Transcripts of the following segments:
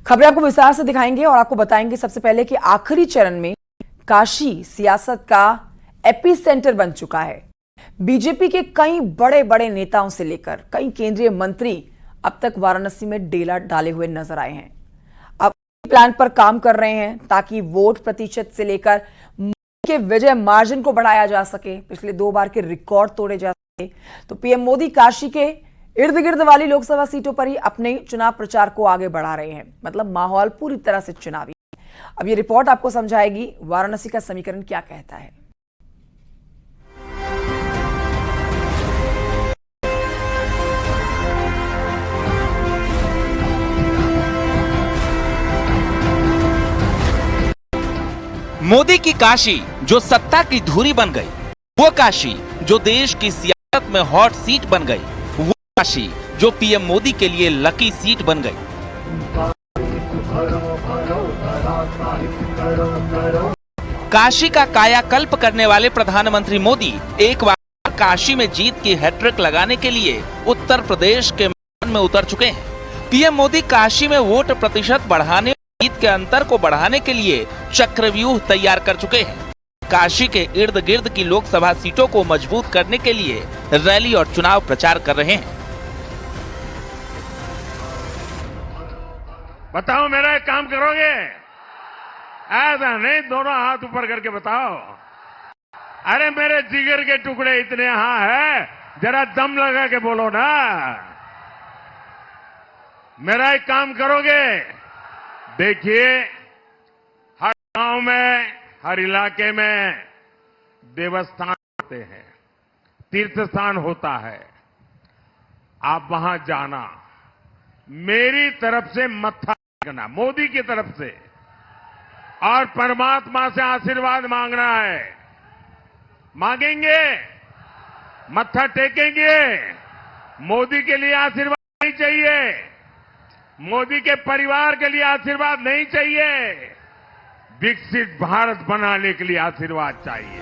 खबरें आपको विस्तार से दिखाएंगे और आपको बताएंगे सबसे पहले कि आखिरी चरण में काशी सियासत का एपिसेंटर बन चुका है। बीजेपी के कई बड़े बड़े नेताओं से लेकर कई केंद्रीय मंत्री अब तक वाराणसी में डेरा डाले हुए नजर आए हैं। अब प्लान पर काम कर रहे हैं ताकि वोट प्रतिशत से लेकर के विजय मार्जिन को बढ़ाया जा सके, पिछले 2 बार के रिकॉर्ड तोड़े जा सके। तो पीएम मोदी काशी के इर्द गिर्द वाली लोकसभा सीटों पर ही अपने चुनाव प्रचार को आगे बढ़ा रहे हैं। मतलब माहौल पूरी तरह से चुनावी। अब ये रिपोर्ट आपको समझाएगी वाराणसी का समीकरण क्या कहता है। मोदी की काशी जो सत्ता की धुरी बन गई, वो काशी जो देश की सियासत में हॉट सीट बन गई, वो काशी जो पीएम मोदी के लिए लकी सीट बन गई। काशी का कायाकल्प करने वाले प्रधानमंत्री मोदी एक बार काशी में जीत की हैट्रिक लगाने के लिए उत्तर प्रदेश के मैदान में उतर चुके हैं। पीएम मोदी काशी में वोट प्रतिशत बढ़ाने, जीत के अंतर को बढ़ाने के लिए चक्रव्यूह तैयार कर चुके हैं। काशी के इर्द गिर्द की लोकसभा सीटों को मजबूत करने के लिए रैली और चुनाव प्रचार कर रहे हैं। बताओ मेरा एक काम करोगे? ऐसा नहीं, दोनों हाथ ऊपर करके बताओ। अरे मेरे जिगर के टुकड़े इतने यहां है, जरा दम लगा के बोलो ना। मेरा एक काम करोगे? देखिए, हर गांव में, हर इलाके में देवस्थान होते हैं, तीर्थ स्थान होता है। आप वहां जाना, मेरी तरफ से मत्था टेकना, मोदी की तरफ से, और परमात्मा से आशीर्वाद मांगना है। मांगेंगे, मत्था टेकेंगे। मोदी के लिए आशीर्वाद नहीं चाहिए, मोदी के परिवार के लिए आशीर्वाद नहीं चाहिए, विकसित भारत बनाने के लिए आशीर्वाद चाहिए।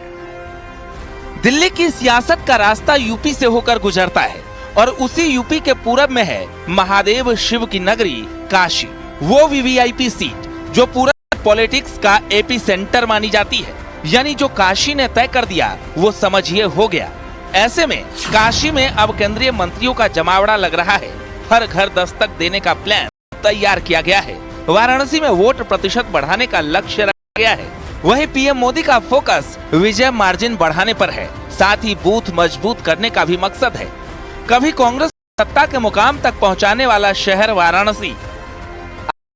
दिल्ली की सियासत का रास्ता यूपी से होकर गुजरता है और उसी यूपी के पूरब में है महादेव शिव की नगरी काशी। वो वीवीआईपी सीट जो पूरा पॉलिटिक्स का एपी सेंटर मानी जाती है, यानी जो काशी ने तय कर दिया वो समझिए हो गया। ऐसे में काशी में अब केंद्रीय मंत्रियों का जमावड़ा लग रहा है। हर घर दस्तक देने का प्लान तैयार किया गया है। वाराणसी में वोट प्रतिशत बढ़ाने का लक्ष्य रखा गया है। वहीं पीएम मोदी का फोकस विजय मार्जिन बढ़ाने पर है, साथ ही बूथ मजबूत करने का भी मकसद है। कभी कांग्रेस सत्ता के मुकाम तक पहुंचाने वाला शहर वाराणसी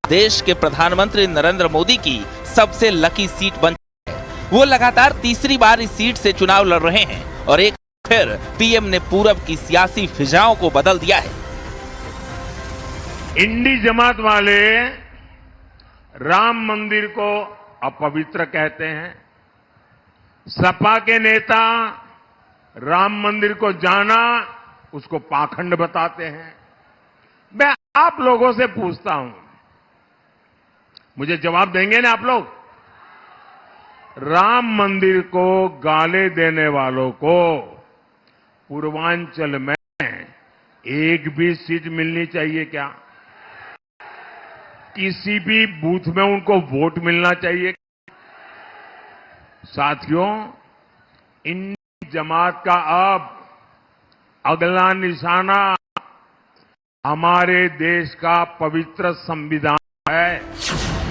देश के प्रधानमंत्री नरेंद्र मोदी की सबसे लकी सीट बन चुकी है। वो लगातार तीसरी बार इस सीट से चुनाव लड़ रहे हैं और एक फिर पीएम ने पूरब की सियासी फिजाओं को बदल दिया है। इंडी जमात वाले राम मंदिर को अपवित्र कहते हैं। सपा के नेता राम मंदिर को जाना उसको पाखंड बताते हैं। मैं आप लोगों से पूछता हूं, मुझे जवाब देंगे ना आप लोग? राम मंदिर को गाले देने वालों को पूर्वांचल में एक भी सीट मिलनी चाहिए क्या? किसी भी बूथ में उनको वोट मिलना चाहिए? साथियों, इन जमात का अब अगला निशाना हमारे देश का पवित्र संविधान है।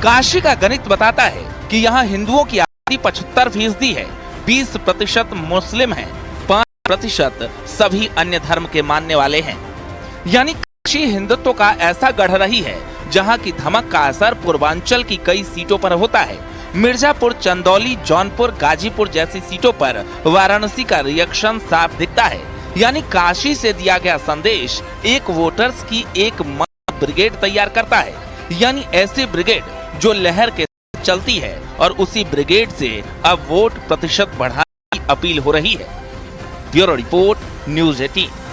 काशी का गणित बताता है कि यहाँ हिंदुओं की आबादी 75% है, 20% मुस्लिम हैं, 5% सभी अन्य धर्म के मानने वाले हैं। यानी काशी हिंदुत्व का ऐसा गढ़ रही है जहाँ की धमक का असर पूर्वांचल की कई सीटों पर होता है। मिर्जापुर, चंदौली, जौनपुर, गाजीपुर जैसी सीटों पर वाराणसी का रिएक्शन साफ दिखता है। यानी काशी से दिया गया संदेश एक वोटर्स की एक ब्रिगेड तैयार करता है, यानी ऐसी ब्रिगेड जो लहर के साथ चलती है और उसी ब्रिगेड से अब वोट प्रतिशत बढ़ाने की अपील हो रही है। Bureau report, news 18।